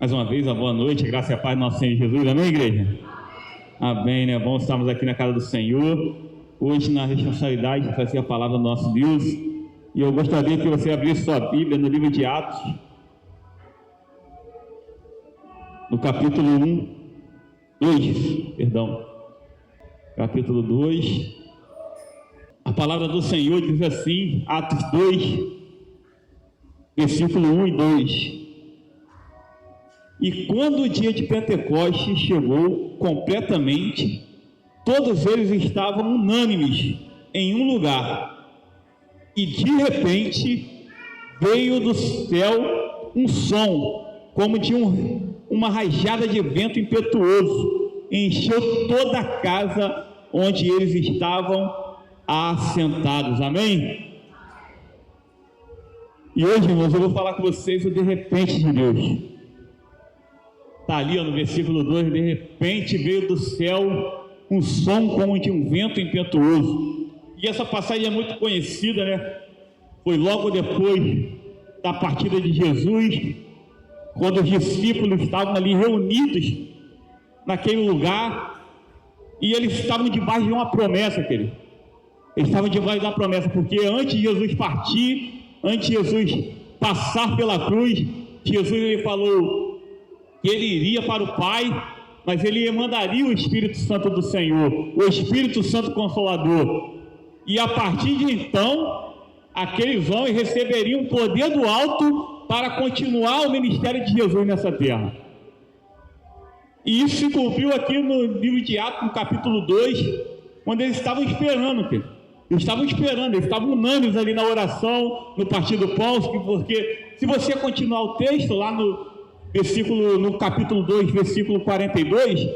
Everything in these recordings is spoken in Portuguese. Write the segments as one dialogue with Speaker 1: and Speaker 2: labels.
Speaker 1: Mais uma vez, uma boa noite, graça e a paz do nosso Senhor Jesus, amém, igreja? Amém, né? Bom estarmos aqui na casa do Senhor, hoje na responsabilidade de trazer a palavra do nosso Deus. E eu gostaria que você abrisse sua Bíblia no livro de Atos, no capítulo 2, capítulo 2. A palavra do Senhor diz assim, Atos 2, versículo 1 e 2. E quando o dia de Pentecostes chegou completamente, todos eles estavam unânimes em um lugar. E de repente veio do céu um som, como de uma rajada de vento impetuoso, e encheu toda a casa onde eles estavam assentados. Amém? E hoje, irmãos, eu vou falar com vocês o de repente de Deus. Está ali no versículo 2, de repente veio do céu um som como de um vento impetuoso. E essa passagem é muito conhecida, né? Foi logo depois da partida de Jesus, quando os discípulos estavam ali reunidos naquele lugar, e eles estavam debaixo de uma promessa, querido. Eles estavam debaixo da promessa, porque antes de Jesus partir, antes de Jesus passar pela cruz, Jesus ele falou que ele iria para o Pai, mas ele mandaria o Espírito Santo do Senhor, o Espírito Santo Consolador. E a partir de então, aqueles homens receberiam o poder do alto para continuar o ministério de Jesus nessa terra. E isso se cumpriu aqui no livro de Atos, no capítulo 2, quando eles estavam esperando, querido. Eles estavam unânimes ali na oração, no partir do pão, porque se você continuar o texto lá no capítulo 2, versículo 42,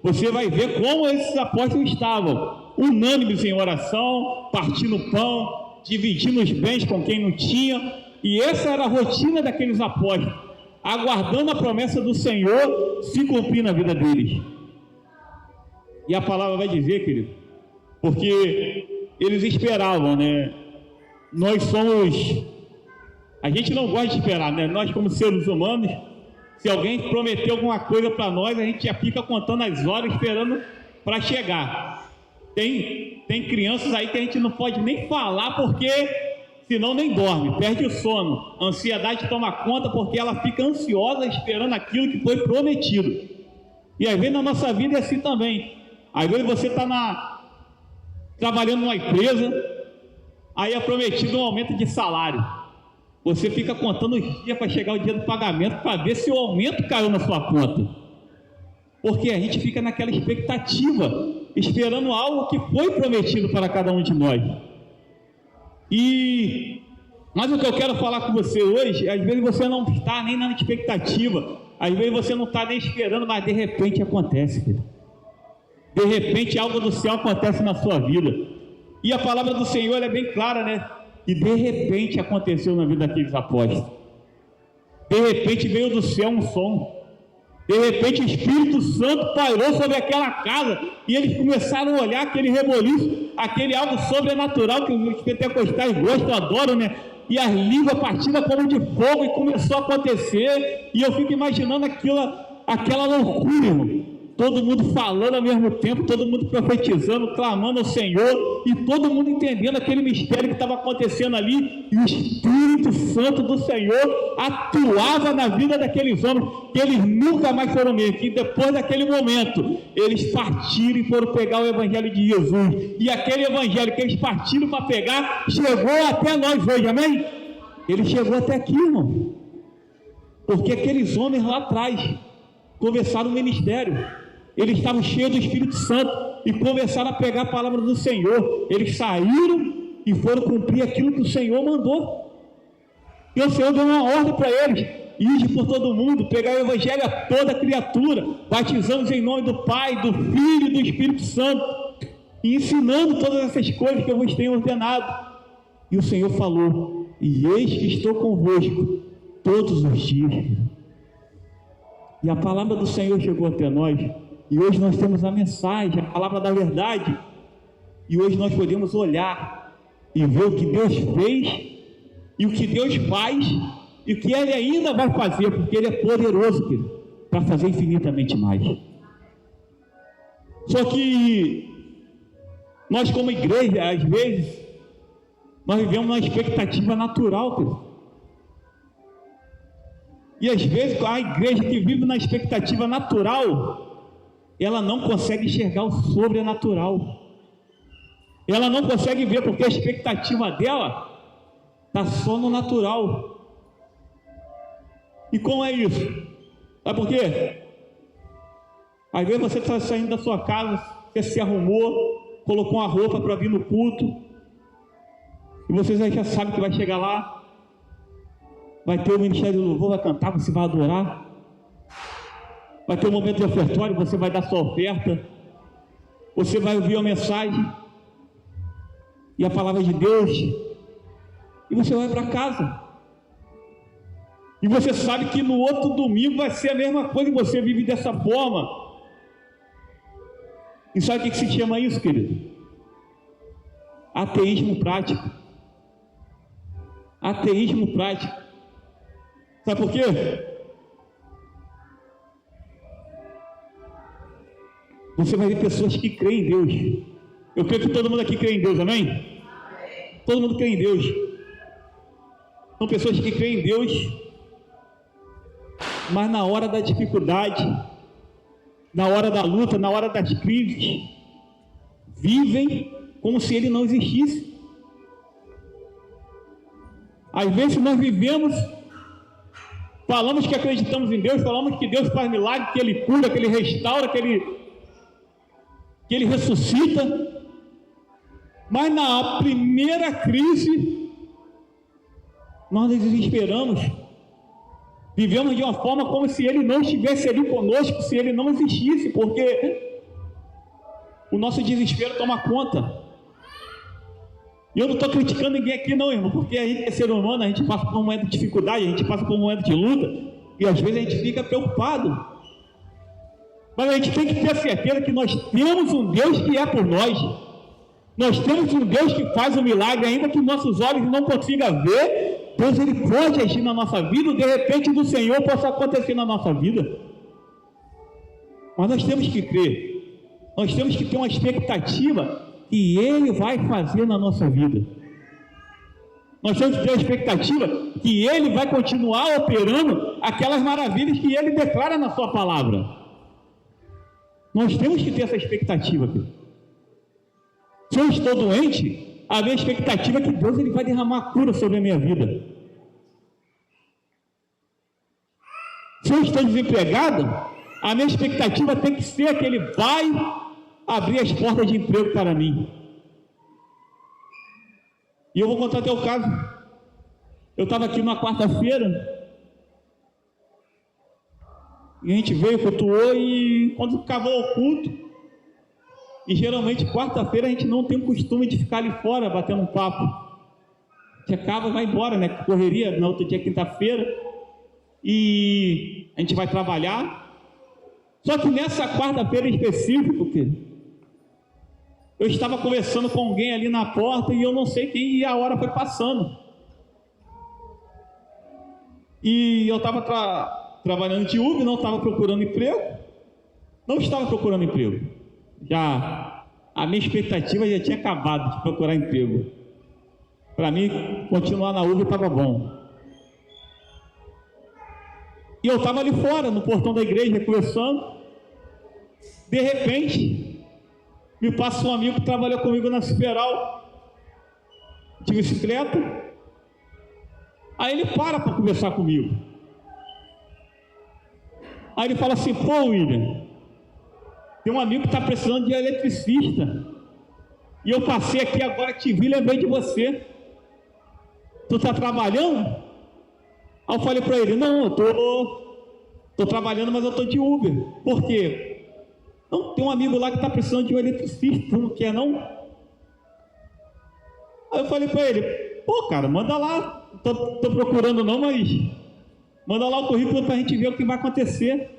Speaker 1: você vai ver como esses apóstolos estavam unânimes em oração, partindo o pão, dividindo os bens com quem não tinha, e essa era a rotina daqueles apóstolos, aguardando a promessa do Senhor se cumprir na vida deles. E a palavra vai dizer, querido, porque eles esperavam, né? A gente não gosta de esperar, né? Nós como seres humanos, se alguém prometeu alguma coisa para nós, a gente já fica contando as horas esperando para chegar. Tem crianças aí que a gente não pode nem falar porque senão nem dorme, perde o sono. A ansiedade toma conta porque ela fica ansiosa esperando aquilo que foi prometido. E às vezes na nossa vida é assim também. Às vezes você está trabalhando numa empresa, aí é prometido um aumento de salário. Você fica contando os dias para chegar o dia do pagamento para ver se o aumento caiu na sua conta. Porque a gente fica naquela expectativa, esperando algo que foi prometido para cada um de nós. Mas o que eu quero falar com você hoje, às vezes você não está nem na expectativa, às vezes você não está nem esperando, mas de repente acontece, querido. De repente algo do céu acontece na sua vida. E a palavra do Senhor é bem clara, né? E de repente aconteceu na vida daqueles apóstolos. De repente veio do céu um som. De repente o Espírito Santo pairou sobre aquela casa e eles começaram a olhar aquele reboliço, aquele algo sobrenatural que os pentecostais gostam, adoram, né? E as línguas partidas como de fogo e começou a acontecer. E eu fico imaginando aquela loucura, irmão. Todo mundo falando ao mesmo tempo, todo mundo profetizando, clamando ao Senhor, e todo mundo entendendo aquele mistério que estava acontecendo ali, e o Espírito Santo do Senhor atuava na vida daqueles homens, que eles nunca mais foram mesmo, que depois daquele momento, eles partiram e foram pegar o Evangelho de Jesus, e aquele Evangelho que eles partiram para pegar, chegou até nós hoje, amém? Ele chegou até aqui, irmão, porque aqueles homens lá atrás começaram o ministério. Eles estavam cheios do Espírito Santo e começaram a pegar a palavra do Senhor. Eles saíram e foram cumprir aquilo que o Senhor mandou. E o Senhor deu uma ordem para eles: ide por todo mundo, pegar o Evangelho a toda criatura, batizando em nome do Pai, do Filho e do Espírito Santo, e ensinando todas essas coisas que eu vos tenho ordenado. E o Senhor falou: e eis que estou convosco todos os dias. E a palavra do Senhor chegou até nós. E hoje nós temos a mensagem, a palavra da verdade. E hoje nós podemos olhar e ver o que Deus fez, e o que Deus faz, e e o que Ele ainda vai fazer, porque Ele é poderoso, querido, para fazer infinitamente mais. Só que nós, como igreja, às vezes, nós vivemos uma expectativa natural, querido. E às vezes a igreja que vive na expectativa natural, ela não consegue enxergar o sobrenatural. Ela não consegue ver, porque a expectativa dela está só no natural. E como é isso? Sabe por quê? Às vezes você está saindo da sua casa, você se arrumou, colocou uma roupa para vir no culto, e você já sabe que vai chegar lá, vai ter o ministério do louvor, vai cantar, você vai adorar, vai ter um momento de ofertório, você vai dar sua oferta, você vai ouvir a mensagem e a palavra de Deus, e você vai para casa, e você sabe que no outro domingo vai ser a mesma coisa, e você vive dessa forma. E sabe o que se chama isso, querido? Ateísmo prático. Ateísmo prático. Sabe por quê? Você vai ver pessoas que creem em Deus. Eu creio que todo mundo aqui crê em Deus, amém? Todo mundo crê em Deus. São pessoas que creem em Deus, mas na hora da dificuldade, na hora da luta, na hora das crises, vivem como se Ele não existisse. Às vezes nós vivemos, falamos que acreditamos em Deus, falamos que Deus faz milagre, que Ele cura, que Ele restaura, que Ele ressuscita, mas na primeira crise nós nos desesperamos, vivemos de uma forma como se Ele não estivesse ali conosco, se Ele não existisse, porque o nosso desespero toma conta. E eu não estou criticando ninguém aqui não, irmão, porque a gente é ser humano, a gente passa por um momento de dificuldade, a gente passa por um momento de luta, e às vezes a gente fica preocupado. Mas a gente tem que ter a certeza que nós temos um Deus que é por nós. Nós temos um Deus que faz um milagre, ainda que nossos olhos não consigam ver. Deus, Ele pode agir na nossa vida, de repente do Senhor possa acontecer na nossa vida. Mas nós temos que crer, nós temos que ter uma expectativa que Ele vai fazer na nossa vida. Nós temos que ter a expectativa que Ele vai continuar operando aquelas maravilhas que Ele declara na sua palavra. Nós temos que ter essa expectativa, querido. Se eu estou doente, a minha expectativa é que Deus Ele vai derramar cura sobre a minha vida. Se eu estou desempregado, a minha expectativa tem que ser que Ele vai abrir as portas de emprego para mim. E eu vou contar até o caso. Eu estava aqui numa quarta-feira, e a gente veio, cultuou, e quando acabou o culto, e geralmente quarta-feira a gente não tem o costume de ficar ali fora batendo um papo. A gente acaba e vai embora, né? Correria, no outro dia, quinta-feira, e a gente vai trabalhar. Só que nessa quarta-feira em específico, eu estava conversando com alguém ali na porta e eu não sei quem, e a hora foi passando. E eu estava trabalhando de Uber, não estava procurando emprego. Não estava procurando emprego. Já a minha expectativa já tinha acabado de procurar emprego. Para mim, continuar na Uber estava bom. E eu estava ali fora, no portão da igreja, conversando. De repente, me passa um amigo que trabalhou comigo na Ciperal, de bicicleta. Aí ele para conversar comigo. Aí ele fala assim: pô, William, tem um amigo que está precisando de eletricista, e eu passei aqui agora, te vi, lembrei de você. Tu está trabalhando? Aí eu falei para ele: não, eu estou trabalhando, mas eu estou de Uber. Por quê? Não, tem um amigo lá que está precisando de um eletricista, tu não quer não? Aí eu falei para ele: pô, cara, manda lá, tô procurando não, mas manda lá o currículo para a gente ver o que vai acontecer.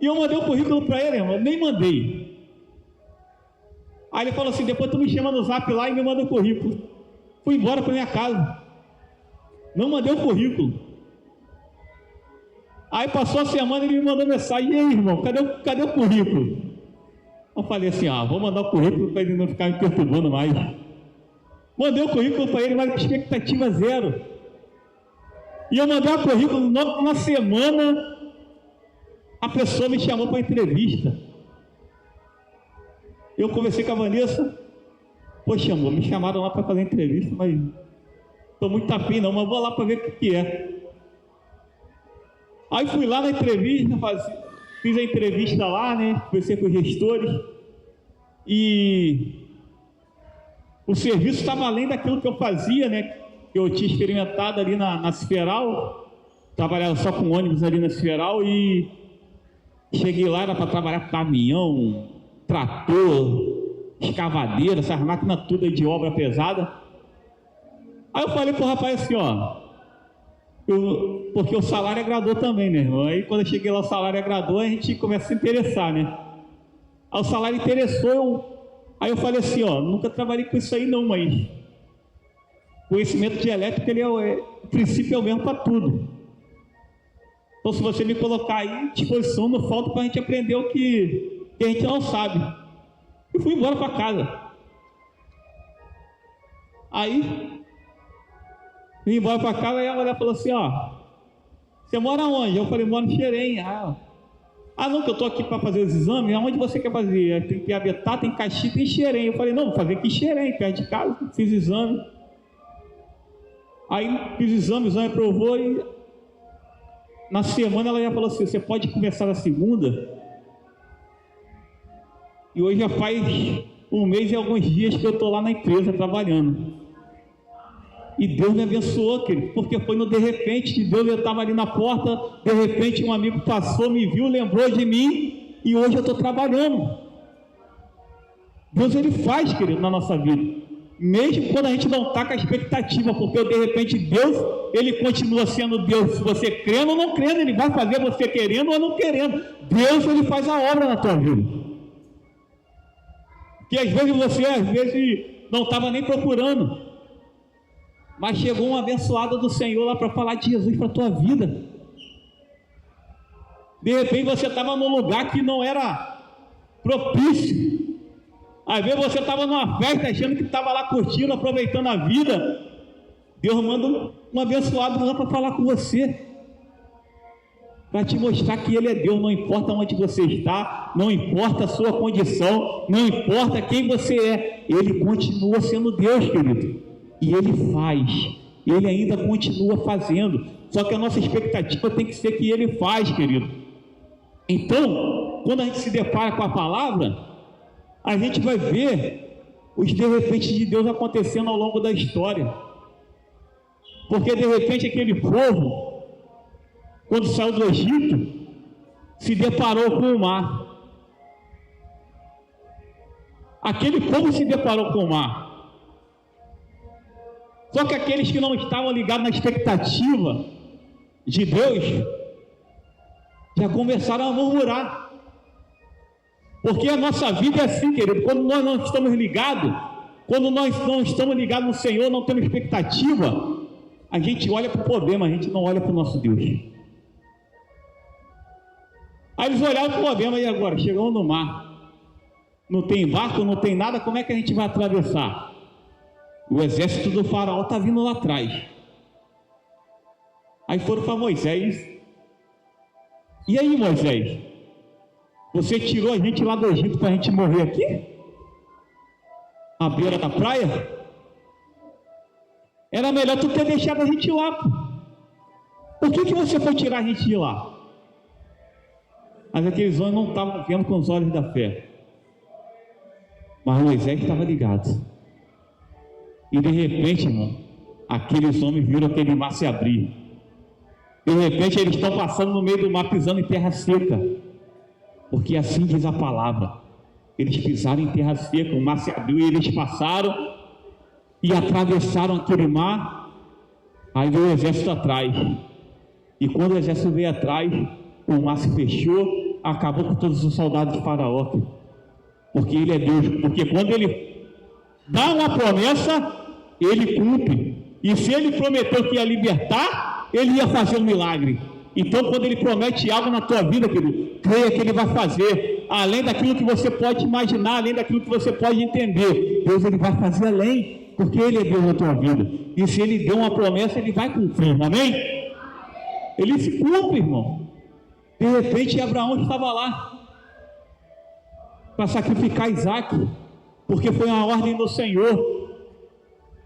Speaker 1: E eu mandei o currículo para ele, irmão, nem mandei. Aí ele falou assim: depois tu me chama no zap lá e me manda o currículo. Fui embora para minha casa. Não mandei o currículo. Aí passou a semana e ele me mandou mensagem: e aí, irmão, cadê o currículo? Eu falei assim: vou mandar o currículo para ele não ficar me perturbando mais. Mandei o currículo para ele, mas expectativa zero. E eu mandei o currículo, na semana a pessoa me chamou para entrevista. Eu conversei com a Vanessa: poxa, amor, me chamaram lá para fazer entrevista, mas estou muito afim não, mas vou lá para ver o que é. Aí fui lá na entrevista, fiz a entrevista lá, né? Conversei com os gestores e o serviço estava além daquilo que eu fazia, né? Que eu tinha experimentado ali na Ciferal, trabalhava só com ônibus ali na Ciferal e cheguei lá, era para trabalhar com caminhão, trator, escavadeira, essas máquinas tudo aí de obra pesada. Aí eu falei pro rapaz assim, porque o salário agradou também, né, irmão? Aí quando eu cheguei lá, o salário agradou, a gente começa a se interessar, né? Aí o salário interessou, aí eu falei assim, nunca trabalhei com isso aí não, mas conhecimento de elétrica, o princípio é o mesmo para tudo. Então se você me colocar aí à disposição, não falta para a gente aprender o que a gente não sabe. E fui embora para casa. Aí vim embora para casa e a mulher falou assim, você mora onde? Eu falei, moro em Xerém. Não, que eu estou aqui para fazer os exames. Aonde você quer fazer? Tem Piabetá, tem Caxias, tem Xerém. Eu falei, não, vou fazer aqui em Xerém, perto de casa. Fiz exame. Aí fiz exame, o exame aprovou e na semana ela já falou assim, você pode começar na segunda? E hoje já faz um mês e alguns dias que eu estou lá na empresa trabalhando. E Deus me abençoou, querido, porque foi no de repente que Deus, eu estava ali na porta, de repente um amigo passou, me viu, lembrou de mim, e hoje eu estou trabalhando. Deus, Ele faz, querido, na nossa vida, mesmo quando a gente não está com a expectativa, porque de repente Deus, Ele continua sendo Deus, se você crendo ou não crendo, Ele vai fazer você querendo ou não querendo. Deus, Ele faz a obra na tua vida. Que às vezes você, não estava nem procurando, mas chegou um abençoado do Senhor lá para falar de Jesus para a tua vida. De repente você estava num lugar que não era propício. Às vezes você estava numa festa achando que estava lá curtindo, aproveitando a vida. Deus manda um abençoado lá para falar com você, para te mostrar que Ele é Deus, não importa onde você está, não importa a sua condição, não importa quem você é, Ele continua sendo Deus, querido. E Ele faz, Ele ainda continua fazendo, só que a nossa expectativa tem que ser que Ele faz, querido. Então, quando a gente se depara com a palavra, a gente vai ver os de repente de Deus acontecendo ao longo da história. Porque de repente aquele povo, quando saiu do Egito, se deparou com o mar. Aquele povo se deparou com o mar. Só que aqueles que não estavam ligados na expectativa de Deus, já começaram a murmurar. Porque a nossa vida é assim, querido, quando nós não estamos ligados, quando nós não estamos ligados no Senhor, não temos expectativa, a gente olha para o problema, a gente não olha para o nosso Deus. Aí eles olharam para o problema, e agora? Chegamos no mar, não tem barco, não tem nada, como é que a gente vai atravessar? O exército do faraó está vindo lá atrás. Aí foram para Moisés. E aí, Moisés? Você tirou a gente lá do Egito para a gente morrer aqui? À beira da praia? Era melhor tu ter deixado a gente lá. Por que você foi tirar a gente de lá? Mas aqueles homens não estavam vendo com os olhos da fé. Mas Moisés estava ligado. E de repente, irmão, aqueles homens viram aquele mar se abrir. De repente eles estão passando no meio do mar, pisando em terra seca. Porque assim diz a palavra. Eles pisaram em terra seca, o mar se abriu e eles passaram e atravessaram aquele mar. Aí veio o exército atrás. E quando o exército veio atrás, o mar se fechou, acabou com todos os soldados de Faraó. Porque Ele é Deus. Porque quando Ele dá uma promessa, Ele cumpre. E se ele prometeu que ia libertar, ele ia fazer um milagre. Então, quando ele promete algo na tua vida, querido, creia que ele vai fazer, além daquilo que você pode imaginar, além daquilo que você pode entender. Deus, ele vai fazer além, porque ele é Deus na tua vida. E se ele deu uma promessa, ele vai cumprir, amém? Ele se cumpre, irmão. De repente, Abraão estava lá para sacrificar Isaac, porque foi uma ordem do Senhor.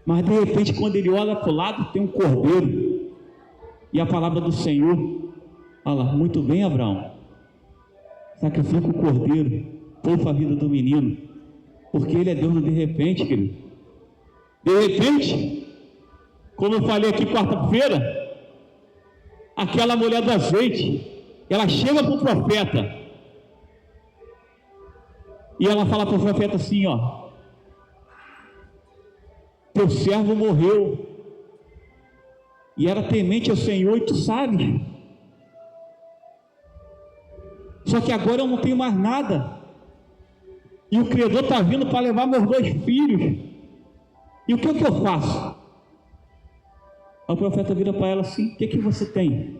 Speaker 1: Mas de repente, quando ele olha para o lado, tem um cordeiro. E a palavra do Senhor fala: muito bem, Abraão, sacrifica o cordeiro, poupa a vida do menino, porque ele é Deus no de repente, querido. De repente, como eu falei aqui quarta-feira, aquela mulher do azeite, ela chega para o profeta e ela fala para o profeta assim: ó, teu servo morreu e era temente ao Senhor, e tu sabe. Só que agora eu não tenho mais nada, e o credor está vindo para levar meus 2 filhos, e o que eu faço? Aí o profeta vira para ela assim: o que você tem?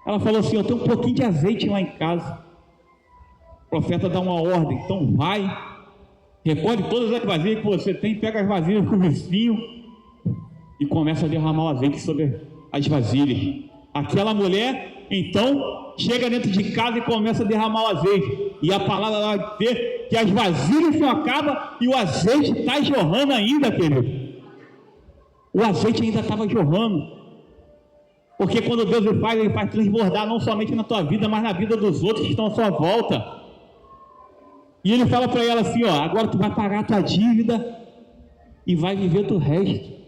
Speaker 1: Ela falou assim: eu tenho um pouquinho de azeite lá em casa. O profeta dá uma ordem: então vai, recolhe todas as vasilhas que você tem, pega as vasilhas com o vizinho e começa a derramar o azeite sobre as vasilhas. Aquela mulher, então, chega dentro de casa e começa a derramar o azeite. E a palavra vai dizer que as vasilhas não acabam e o azeite está jorrando ainda, querido. O azeite ainda estava jorrando. Porque quando Deus ele faz transbordar não somente na tua vida, mas na vida dos outros que estão à sua volta. E ele fala para ela assim: ó, agora tu vai pagar a tua dívida e vai viver do resto.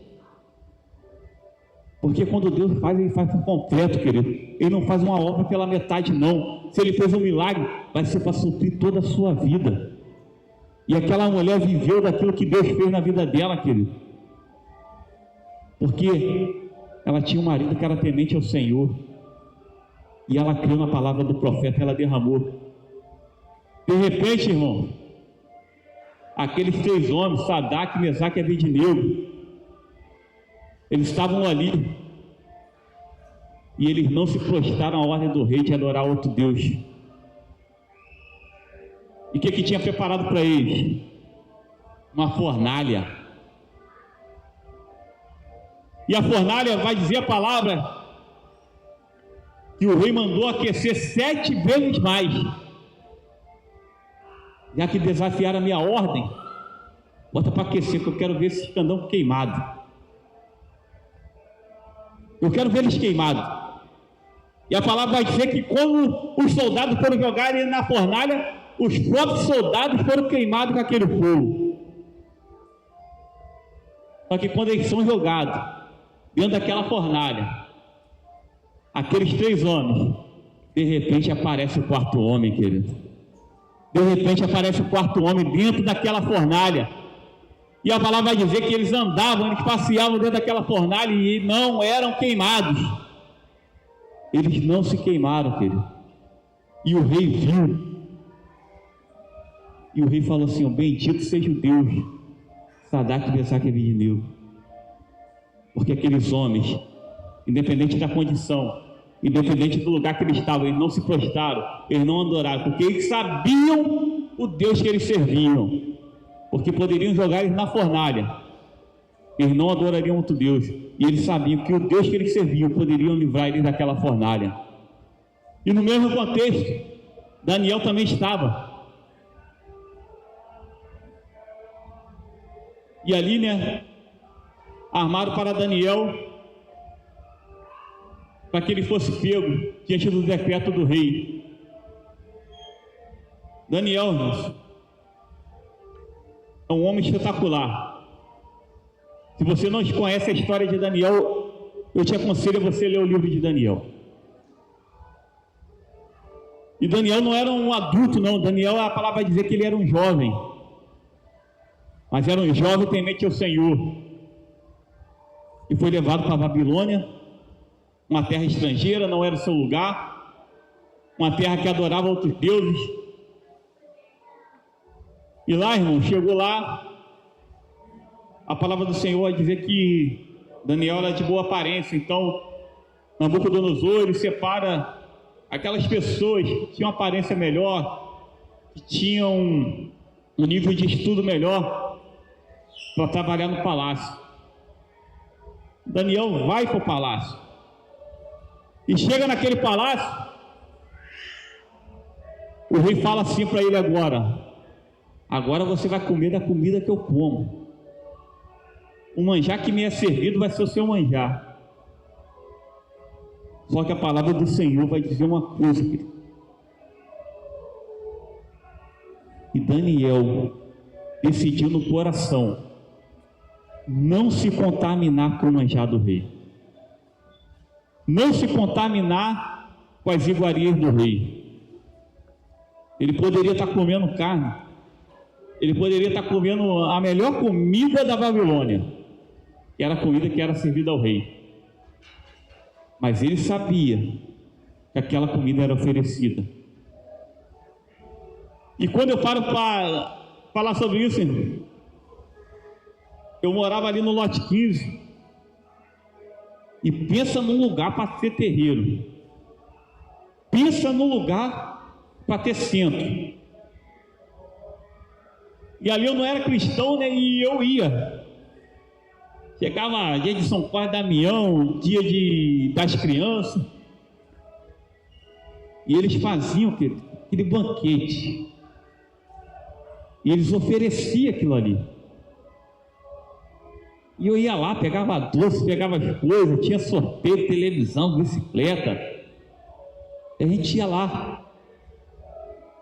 Speaker 1: Porque quando Deus faz, ele faz por completo, querido. Ele não faz uma obra pela metade, não. Se ele fez um milagre, vai ser para suprir toda a sua vida. E aquela mulher viveu daquilo que Deus fez na vida dela, querido. Porque ela tinha um marido que era temente ao Senhor. E ela creu na palavra do profeta, ela derramou. De repente, irmão, aqueles 3 homens, Sadraque, Mesaque e Abednego, eles estavam ali e eles não se prostraram à ordem do rei de adorar outro Deus. E o que tinha preparado para eles? Uma fornalha. E a fornalha vai dizer a palavra que o rei mandou aquecer 7 vezes mais. Já que desafiaram a minha ordem, bota para aquecer, que eu quero ver esses candão queimado. Eu quero ver eles queimados. E a palavra vai dizer que quando os soldados foram jogarem na fornalha, os próprios soldados foram queimados com aquele fogo. Só que quando eles são jogados dentro daquela fornalha, aqueles 3 homens, de repente aparece o 4º homem, querido. De repente aparece o 4º homem dentro daquela fornalha. E a palavra vai dizer que eles andavam, eles passeavam dentro daquela fornalha e não eram queimados. Eles não se queimaram, querido. E o rei viu. E o rei falou assim: bendito seja o Deus, Sadraque, Mesaque e Abednego. Porque aqueles homens, independente da condição, independente do lugar que eles estavam, eles não se prostraram, eles não adoraram, porque eles sabiam o Deus que eles serviam. Porque poderiam jogar eles na fornalha, eles não adorariam outro Deus, e eles sabiam que o Deus que eles serviam poderiam livrar eles daquela fornalha. E no mesmo contexto, Daniel também estava. E ali, né, armaram para Daniel, para que ele fosse pego diante do decreto do rei. Daniel, irmãos, é um homem espetacular. Se você não conhece a história de Daniel, eu te aconselho a você ler o livro de Daniel. E Daniel não era um adulto, não. Daniel, a palavra vai dizer que ele era um jovem, mas era um jovem temente ao Senhor, e foi levado para a Babilônia, uma terra estrangeira, não era o seu lugar, uma terra que adorava outros deuses. E lá, irmão, chegou lá, a palavra do Senhor vai dizer que Daniel era de boa aparência. Então, Nabucodonosor, ele separa aquelas pessoas que tinham aparência melhor, que tinham um nível de estudo melhor, para trabalhar no palácio. Daniel vai para o palácio e chega naquele palácio. O rei fala assim para ele: agora você vai comer da comida que eu como. O manjar que me é servido vai ser o seu manjar. Só que a palavra do Senhor vai dizer uma coisa, querido. E Daniel decidiu no coração não se contaminar com o manjar do rei, não se contaminar com as iguarias do rei. Ele poderia estar comendo carne, ele poderia estar comendo a melhor comida da Babilônia, que era a comida que era servida ao rei, mas ele sabia que aquela comida era oferecida. E quando eu paro para falar sobre isso, eu morava ali no lote 15, e pensa num lugar para ser terreiro, pensa num lugar para ter centro. E ali eu não era cristão, né? E eu ia. Chegava dia de São Paulo Damião, dia das crianças, e eles faziam aquele banquete, e eles ofereciam aquilo ali. E eu ia lá, pegava doce, pegava as coisas, tinha sorteio, televisão, bicicleta. E a gente ia lá.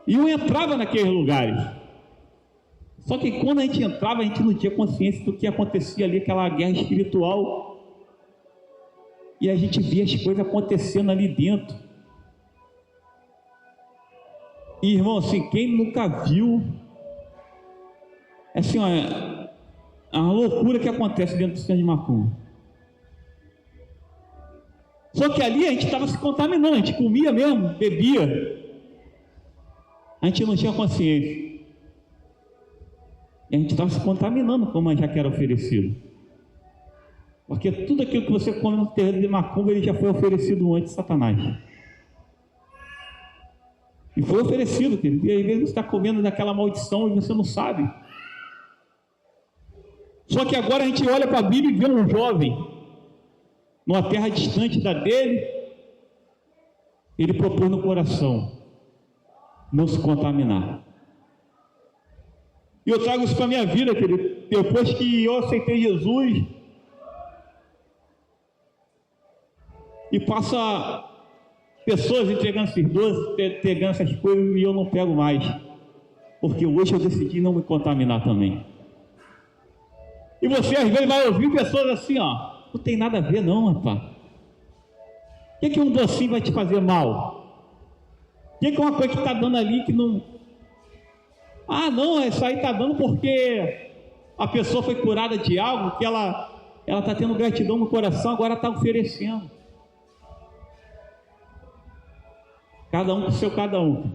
Speaker 1: E eu entrava naqueles lugares. Só que quando a gente entrava, a gente não tinha consciência do que acontecia ali, aquela guerra espiritual. E a gente via as coisas acontecendo ali dentro. E, irmão, assim, quem nunca viu, assim, a loucura que acontece dentro do centro de macumba. Só que ali a gente estava se contaminando, a gente comia mesmo, bebia. A gente não tinha consciência. E a gente estava se contaminando com o manjar que era oferecido. Porque tudo aquilo que você come no terreiro de macumba, ele já foi oferecido antes de Satanás. E foi oferecido, querido. E às vezes você está comendo daquela maldição e você não sabe. Só que agora a gente olha para a Bíblia e vê um jovem, numa terra distante da dele, ele propôs no coração não se contaminar. E eu trago isso para a minha vida, querido. Depois que eu aceitei Jesus, e passa pessoas entregando esses doces, entregando essas coisas, e eu não pego mais, porque hoje eu decidi não me contaminar também. E você às vezes vai ouvir pessoas assim, ó, não tem nada a ver não, rapaz. O que um docinho vai te fazer mal? O que uma coisa que está dando ali que não... Ah, não, isso aí está dando porque a pessoa foi curada de algo, que ela está tendo gratidão no coração, agora está oferecendo. Cada um com o seu cada um.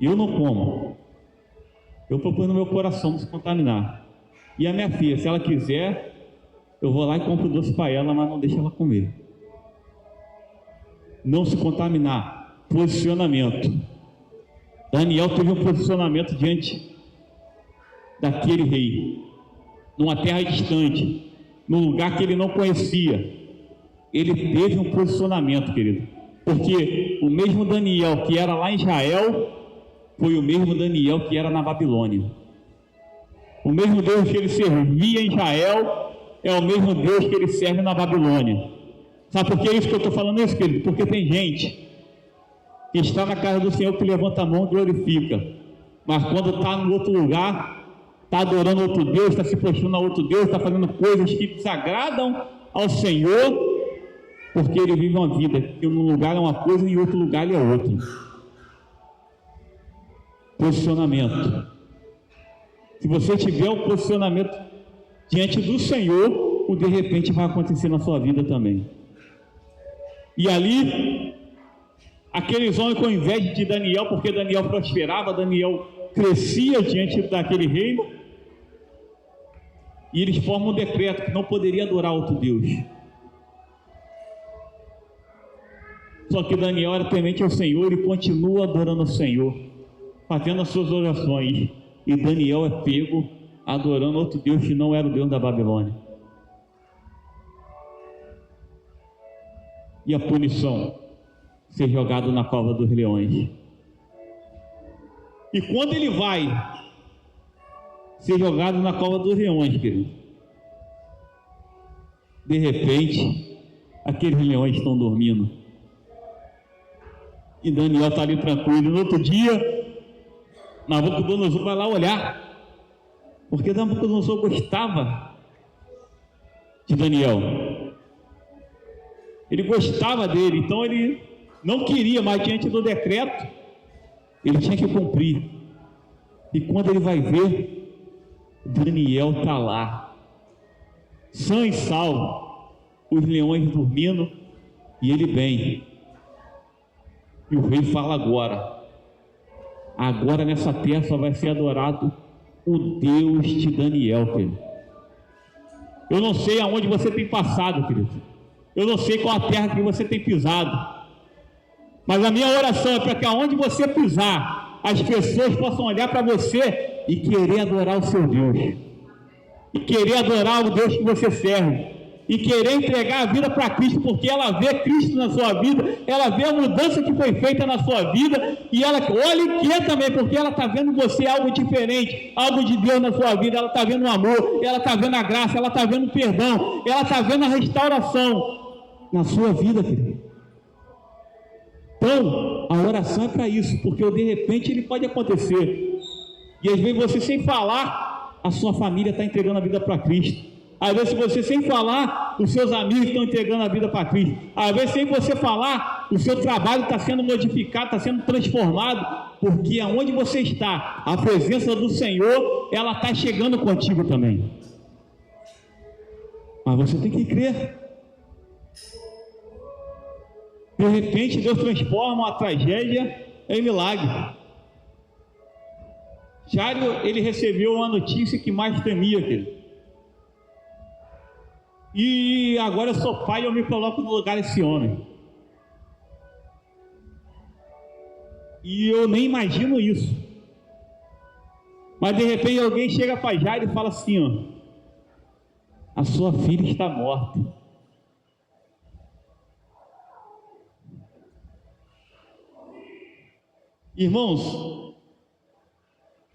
Speaker 1: Eu não como. Eu proponho no meu coração não se contaminar. E a minha filha, se ela quiser, eu vou lá e compro doce para ela, mas não deixa ela comer. Não se contaminar. Posicionamento. Daniel teve um posicionamento diante daquele rei, numa terra distante, num lugar que ele não conhecia. Ele teve um posicionamento, querido, porque o mesmo Daniel que era lá em Israel foi o mesmo Daniel que era na Babilônia. O mesmo Deus que ele servia em Israel é o mesmo Deus que ele serve na Babilônia. Sabe por que é isso que eu estou falando isso, querido? Porque tem gente que está na casa do Senhor, que levanta a mão e glorifica, mas quando está no outro lugar, está adorando outro Deus, está se prostrando a outro Deus, está fazendo coisas que desagradam ao Senhor, porque ele vive uma vida que num lugar é uma coisa e em outro lugar ele é outra. Posicionamento. Se você tiver um posicionamento diante do Senhor, o de repente vai acontecer na sua vida também. E ali, aqueles homens com inveja de Daniel, porque Daniel prosperava, Daniel crescia diante daquele reino, E eles formam um decreto que não poderia adorar outro Deus. Só que Daniel era temente ao Senhor e continua adorando ao Senhor, fazendo as suas orações. E Daniel é pego adorando outro Deus que não era o Deus da Babilônia. E a punição? Ser jogado na cova dos leões. E quando ele vai ser jogado na cova dos leões, querido, de repente, aqueles leões estão dormindo. E Daniel está ali tranquilo. No outro dia, Nabucodonosor vai lá olhar, porque Nabucodonosor gostava de Daniel. Ele gostava dele, então ele não queria, mas diante do decreto, ele tinha que cumprir. E quando ele vai ver, Daniel está lá, sã e salvo, os leões dormindo e ele bem. E o rei fala agora nessa terra só vai ser adorado o Deus de Daniel, querido. Eu não sei aonde você tem passado, querido. Eu não sei qual a terra que você tem pisado. Mas a minha oração é para que aonde você pisar, as pessoas possam olhar para você e querer adorar o seu Deus. E querer adorar o Deus que você serve. E querer entregar a vida para Cristo, porque ela vê Cristo na sua vida, ela vê a mudança que foi feita na sua vida, e ela olha e quer também, porque ela está vendo você algo diferente, algo de Deus na sua vida, ela está vendo o amor, ela está vendo a graça, ela está vendo o perdão, ela está vendo a restauração na sua vida, querido. Então, a oração é para isso, porque de repente ele pode acontecer, e às vezes você sem falar, a sua família está entregando a vida para Cristo. Às vezes você sem falar, os seus amigos estão entregando a vida para Cristo. Às vezes sem você falar, o seu trabalho está sendo modificado, está sendo transformado, porque aonde você está, a presença do Senhor, ela está chegando contigo também. Mas você tem que crer. De repente Deus transforma uma tragédia em milagre. Jário, ele recebeu uma notícia que mais temia, querido. E agora eu sou pai e eu me coloco no lugar desse homem. E eu nem imagino isso. Mas de repente alguém chega para Jairo e fala assim, ó, a sua filha está morta. Irmãos,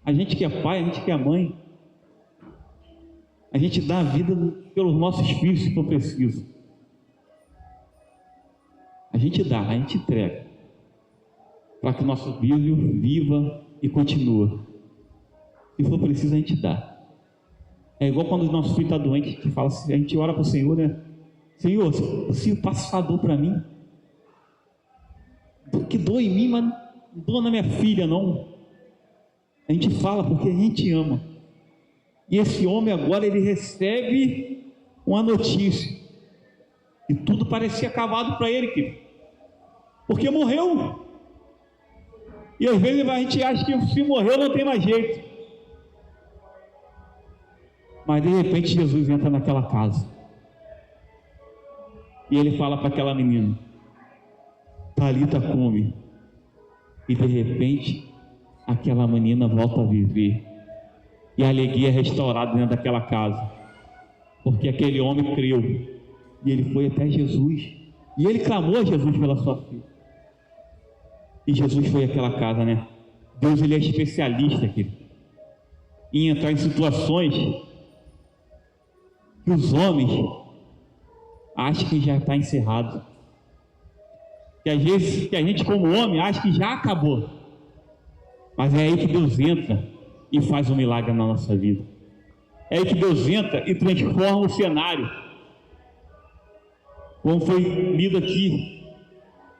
Speaker 1: a gente que é pai, a gente que é mãe, a gente dá a vida pelos nossos filhos se for preciso. A gente dá, a gente entrega, para que o nosso filho viva e continue. Se for preciso, a gente dá. É igual quando o nosso filho está doente, a gente fala assim, a gente ora para o Senhor, né? Senhor, se passa dor para mim, que doa em mim, mas não doa na minha filha, não. A gente fala porque a gente ama. E esse homem agora, ele recebe uma notícia. E tudo parecia acabado para ele, querido. Porque morreu. E às vezes a gente acha que se morreu não tem mais jeito. Mas de repente Jesus entra naquela casa. E ele fala para aquela menina, Talita come. E de repente, aquela menina volta a viver. E a alegria é restaurada dentro daquela casa, porque aquele homem creu, e ele foi até Jesus, e ele clamou a Jesus pela sua filha, e Jesus foi àquela casa, né? Deus, ele é especialista aqui, em entrar em situações que os homens acham que já está encerrado, que às vezes que a gente como homem acha que já acabou, mas é aí que Deus entra e faz um milagre na nossa vida. É aí que Deus entra e transforma o cenário. Como foi lido aqui,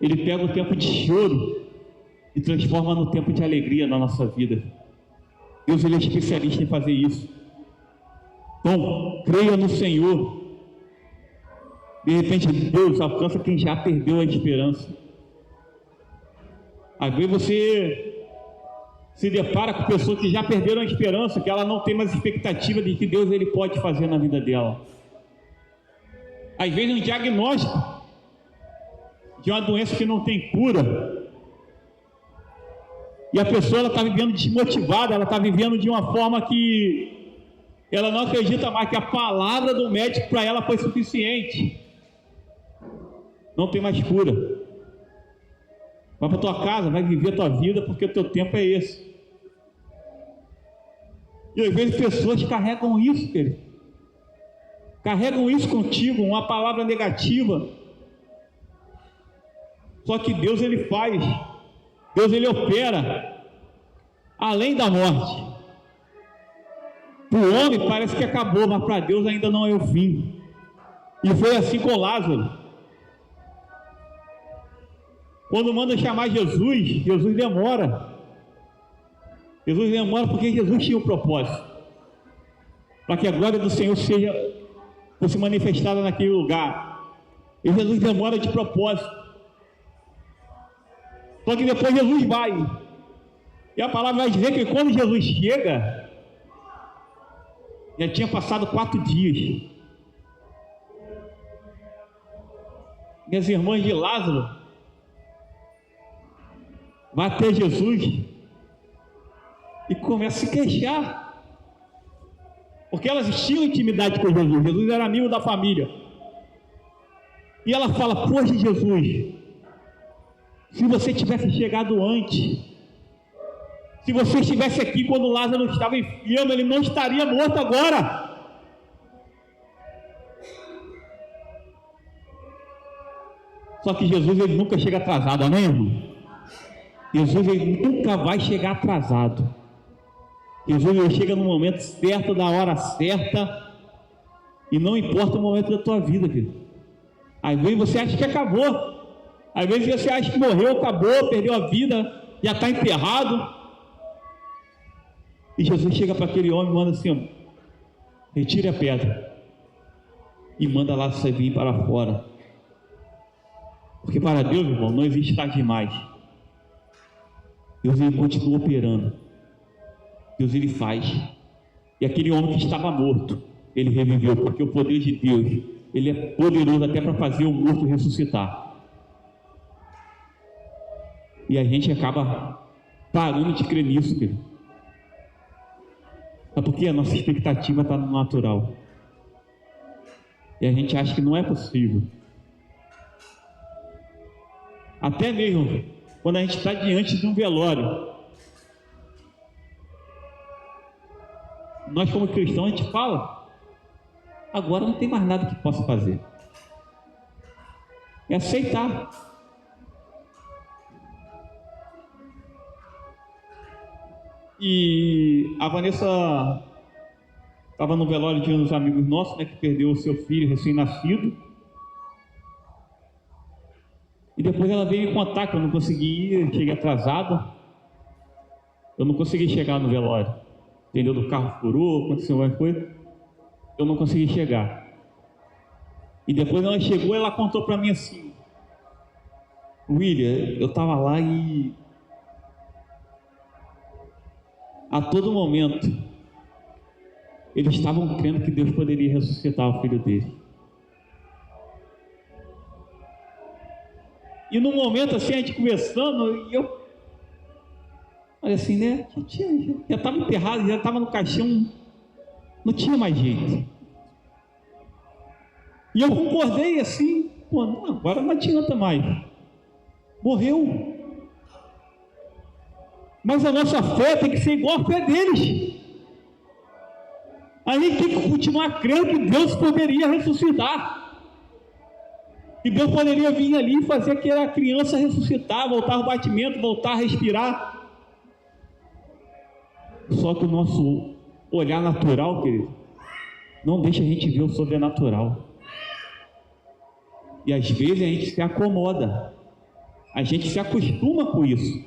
Speaker 1: Ele pega o tempo de choro e transforma no tempo de alegria na nossa vida. Deus, ele é especialista em fazer isso. Então, creia no Senhor. De repente, Deus alcança quem já perdeu a esperança. Às vezes você se depara com pessoas que já perderam a esperança, que ela não tem mais expectativa de que Deus ele pode fazer na vida dela. Às vezes um diagnóstico de uma doença que não tem cura, e a pessoa está vivendo desmotivada, ela está vivendo de uma forma que ela não acredita mais que a palavra do médico para ela foi suficiente. Não tem mais cura. Vai para tua casa, vai viver a tua vida, porque o teu tempo é esse. E às vezes pessoas carregam isso, querido. Carregam isso contigo, uma palavra negativa. Só que Deus ele faz, Deus ele opera além da morte. Para o homem parece que acabou, mas para Deus ainda não é o fim. E foi assim com Lázaro. Quando manda chamar Jesus, Jesus demora. Jesus demora porque Jesus tinha um propósito. Para que a glória do Senhor fosse manifestada naquele lugar. E Jesus demora de propósito. Só que depois Jesus vai. E a palavra vai dizer que quando Jesus chega, já tinha passado 4 dias. E as irmãs de Lázaro vai até Jesus e começa a se queixar, porque elas tinham intimidade com Jesus. Jesus era amigo da família. E ela fala: poxa, Jesus, se você tivesse chegado antes, se você estivesse aqui quando Lázaro estava enfermo, ele não estaria morto agora. Só que Jesus ele nunca chega atrasado, amém, irmão? Jesus ele nunca vai chegar atrasado. Jesus ele chega no momento certo, na hora certa, e não importa o momento da tua vida, querido. Às vezes você acha que acabou, às vezes você acha que morreu, acabou, perdeu a vida, já está enterrado. E Jesus chega para aquele homem e manda assim: ó, retire a pedra e manda lá você vir para fora. Porque para Deus, irmão, não existe tarde demais. Deus ele continua operando. Deus ele faz. E aquele homem que estava morto, ele reviveu, porque o poder de Deus, ele é poderoso até para fazer o morto ressuscitar. E a gente acaba parando de crer nisso, querido. Sabe por quê? A nossa expectativa está no natural. E a gente acha que não é possível. Até mesmo quando a gente está diante de um velório, nós como cristãos a gente fala: agora não tem mais nada que possa fazer. É aceitar. E a Vanessa estava no velório de uns amigos nossos, né, que perdeu o seu filho recém-nascido. E depois ela veio me contar que eu não consegui ir, cheguei atrasado. Eu não consegui chegar no velório. Entendeu? Do carro furou, aconteceu alguma coisa. Eu não consegui chegar. E depois ela chegou e ela contou para mim assim: William, eu estava lá e a todo momento eles estavam crendo que Deus poderia ressuscitar o filho dele. E num momento assim, a gente conversando, e eu olha assim, né? Já estava enterrado, já estava no caixão, não tinha mais jeito. E eu concordei assim: pô, não, agora não adianta mais. Morreu. Mas a nossa fé tem que ser igual a fé deles. A gente tem que continuar crendo que Deus poderia ressuscitar. E Deus poderia vir ali e fazer aquela criança ressuscitar, voltar ao batimento, voltar a respirar. Só que o nosso olhar natural, querido, não deixa a gente ver o sobrenatural. E às vezes a gente se acomoda, a gente se acostuma com isso.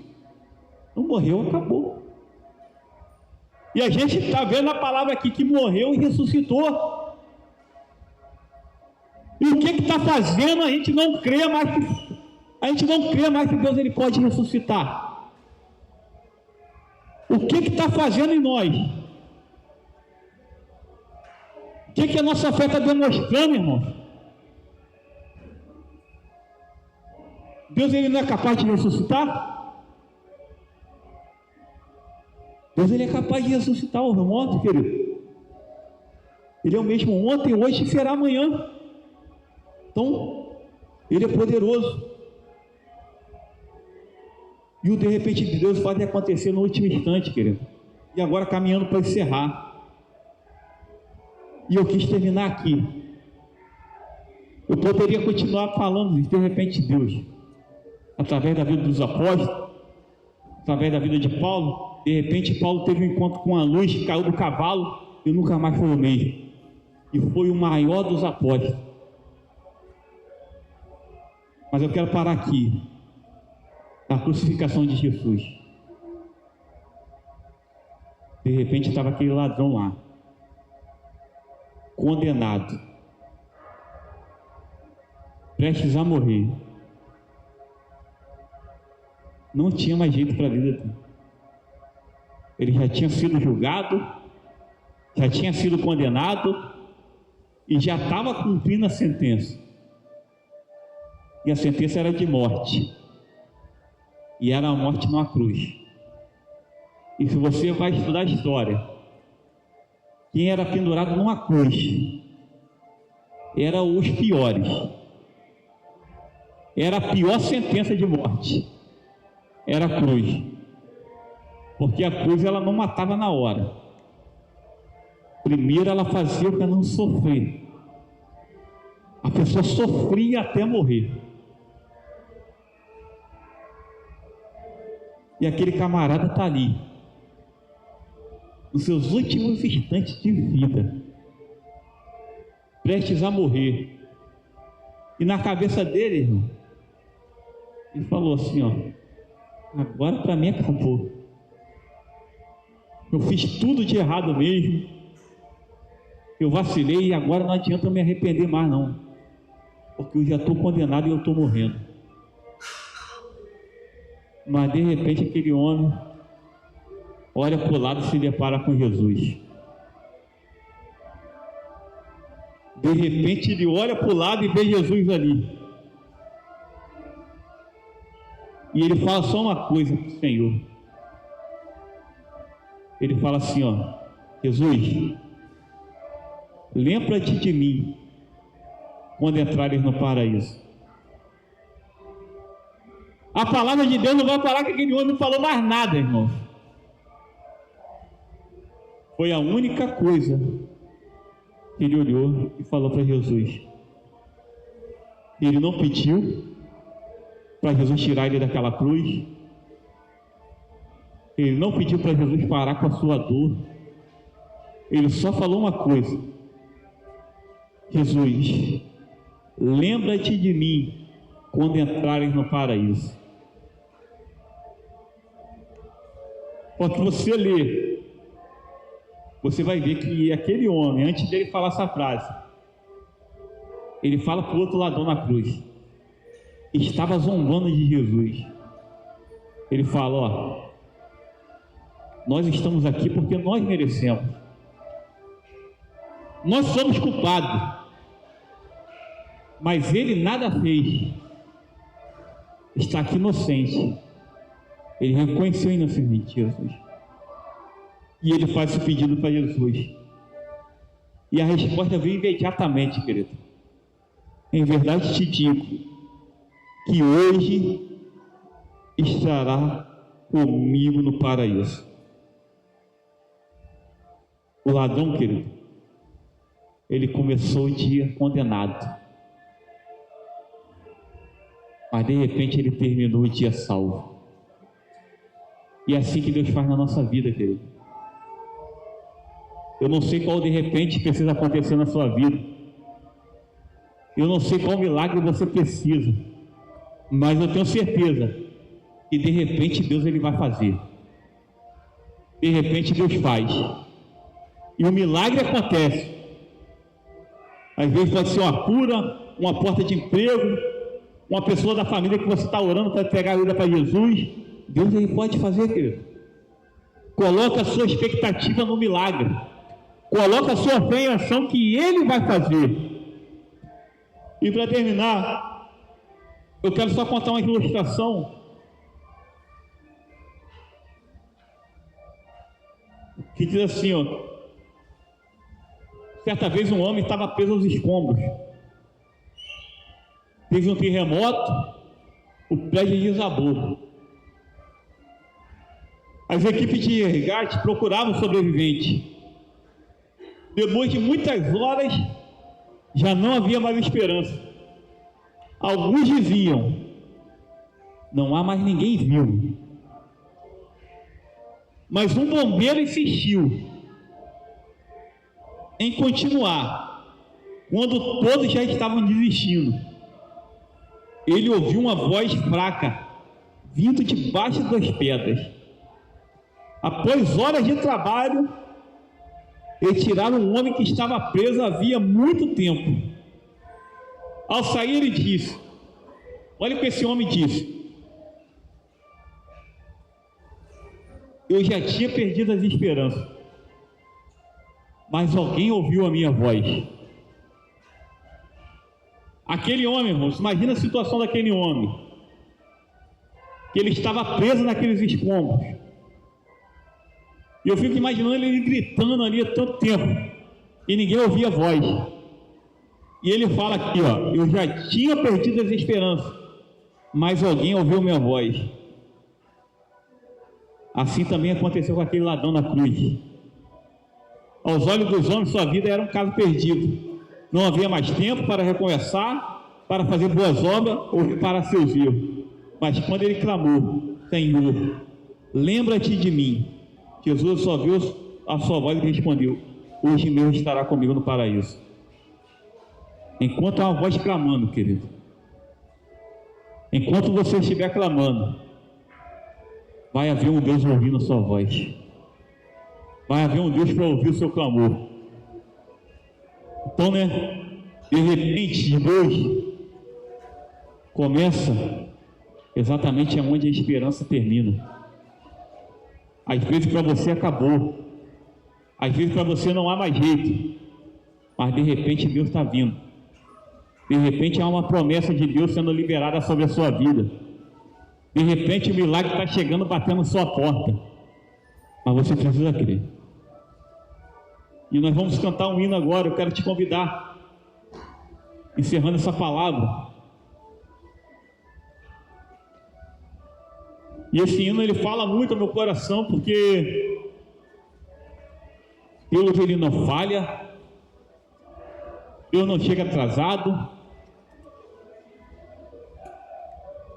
Speaker 1: Não morreu, acabou. E a gente está vendo a palavra aqui que morreu e ressuscitou. E o que está fazendo a gente não crê mais que Deus ele pode ressuscitar? O que está fazendo em nós? O que a nossa fé está demonstrando, irmãos? Deus, ele não é capaz de ressuscitar? Deus, ele é capaz de ressuscitar os mortos, querido. Ele é o mesmo ontem, hoje e será amanhã. Então, ele é poderoso. E o de repente de Deus pode acontecer no último instante, querido. E agora caminhando para encerrar. E eu quis terminar aqui. Eu poderia continuar falando de repente de Deus, através da vida dos apóstolos, através da vida de Paulo. De repente Paulo teve um encontro com a luz, caiu do cavalo e nunca mais foi o mesmo. E foi o maior dos apóstolos. Mas eu quero parar aqui, na crucificação de Jesus. De repente estava aquele ladrão lá, condenado, prestes a morrer. Não tinha mais jeito para a vida dele. Ele já tinha sido julgado, já tinha sido condenado e já estava cumprindo a sentença. E a sentença era de morte. E era a morte numa cruz. E se você vai estudar a história, quem era pendurado numa cruz eram os piores. Era a pior sentença de morte. Era a cruz. Porque a cruz ela não matava na hora. Primeiro ela fazia para não sofrer. A pessoa sofria até morrer. E aquele camarada está ali, nos seus últimos instantes de vida, prestes a morrer. E na cabeça dele, irmão, ele falou assim, ó, agora para mim acabou. Eu fiz tudo de errado mesmo. Eu vacilei e agora não adianta eu me arrepender mais não. Porque eu já estou condenado e eu estou morrendo. Mas de repente aquele homem olha para o lado e se depara com Jesus. De repente ele olha para o lado e vê Jesus ali. E ele fala só uma coisa para o Senhor. Ele fala assim, ó, Jesus, lembra-te de mim quando entrares no paraíso. A palavra de Deus não vai falar que aquele homem não falou mais nada, irmão. Foi a única coisa que ele olhou e falou para Jesus. Ele não pediu para Jesus tirar ele daquela cruz. Ele não pediu para Jesus parar com a sua dor. Ele só falou uma coisa: Jesus, lembra-te de mim quando entrares no paraíso. Porque você lê, você vai ver que aquele homem, antes dele falar essa frase, ele fala para o outro ladrão na cruz, estava zombando de Jesus. Ele fala, ó, nós estamos aqui porque nós merecemos. Nós somos culpados. Mas ele nada fez. Está aqui inocente. Ele reconheceu a inocência de Jesus. E ele faz esse pedido para Jesus. E a resposta veio imediatamente, querido. Em verdade te digo que hoje estará comigo no paraíso. O ladrão, querido, ele começou o dia condenado. Mas de repente ele terminou o dia salvo. E é assim que Deus faz na nossa vida, querido. Eu não sei qual de repente precisa acontecer na sua vida. Eu não sei qual milagre você precisa. Mas eu tenho certeza que de repente Deus ele vai fazer. De repente Deus faz. E o milagre acontece. Às vezes pode ser uma cura, uma porta de emprego, uma pessoa da família que você está orando para entregar a vida para Jesus. Deus ele pode fazer, querido. Coloca a sua expectativa no milagre. Coloca a sua fé em ação que Ele vai fazer. E para terminar, eu quero só contar uma ilustração que diz assim, ó. Certa vez um homem estava preso aos escombros. Teve um terremoto, o prédio desabou. As equipes de resgate procuravam o sobrevivente. Depois de muitas horas, já não havia mais esperança. Alguns diziam: não há mais ninguém vivo. Mas um bombeiro insistiu em continuar, quando todos já estavam desistindo. Ele ouviu uma voz fraca, vindo debaixo das pedras. Após horas de trabalho, retiraram um homem que estava preso havia muito tempo. Ao sair, ele disse: olha o que esse homem disse: eu já tinha perdido as esperanças, mas alguém ouviu a minha voz. Aquele homem, irmãos, imagina a situação daquele homem, que ele estava preso naqueles escombros. E eu fico imaginando ele gritando ali há tanto tempo, e ninguém ouvia a voz. E ele fala aqui, ó: eu já tinha perdido as esperanças, mas alguém ouviu minha voz. Assim também aconteceu com aquele ladrão na cruz. Aos olhos dos homens, sua vida era um caso perdido. Não havia mais tempo para recomeçar, para fazer boas obras ou reparar seus erros. Mas quando ele clamou: Senhor, lembra-te de mim, Jesus só viu a sua voz e respondeu: hoje mesmo estará comigo no paraíso. Enquanto há uma voz clamando, querido, enquanto você estiver clamando, vai haver um Deus ouvindo a sua voz. Vai haver um Deus para ouvir o seu clamor. Então, de repente, Deus começa exatamente onde a esperança termina. Às vezes para você acabou, às vezes para você não há mais jeito, mas de repente Deus está vindo. De repente há uma promessa de Deus sendo liberada sobre a sua vida. De repente o milagre está chegando, batendo na sua porta, mas você precisa crer. E nós vamos cantar um hino agora. Eu quero te convidar, encerrando essa palavra. E esse hino ele fala muito ao meu coração, porque Deus ele não falha, Deus não chega atrasado,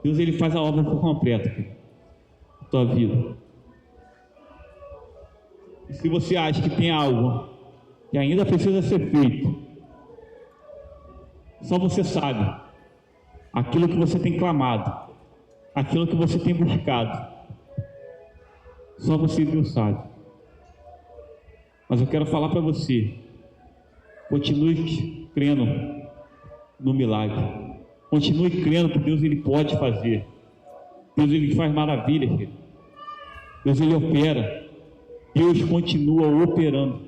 Speaker 1: Deus ele faz a obra por completo na tua vida. E se você acha que tem algo que ainda precisa ser feito, só você sabe aquilo que você tem clamado, aquilo que você tem buscado. Só você, Deus, sabe. Mas eu quero falar para você: continue crendo no milagre. Continue crendo que Deus ele pode fazer. Deus ele faz maravilhas. Deus ele opera. Deus continua operando.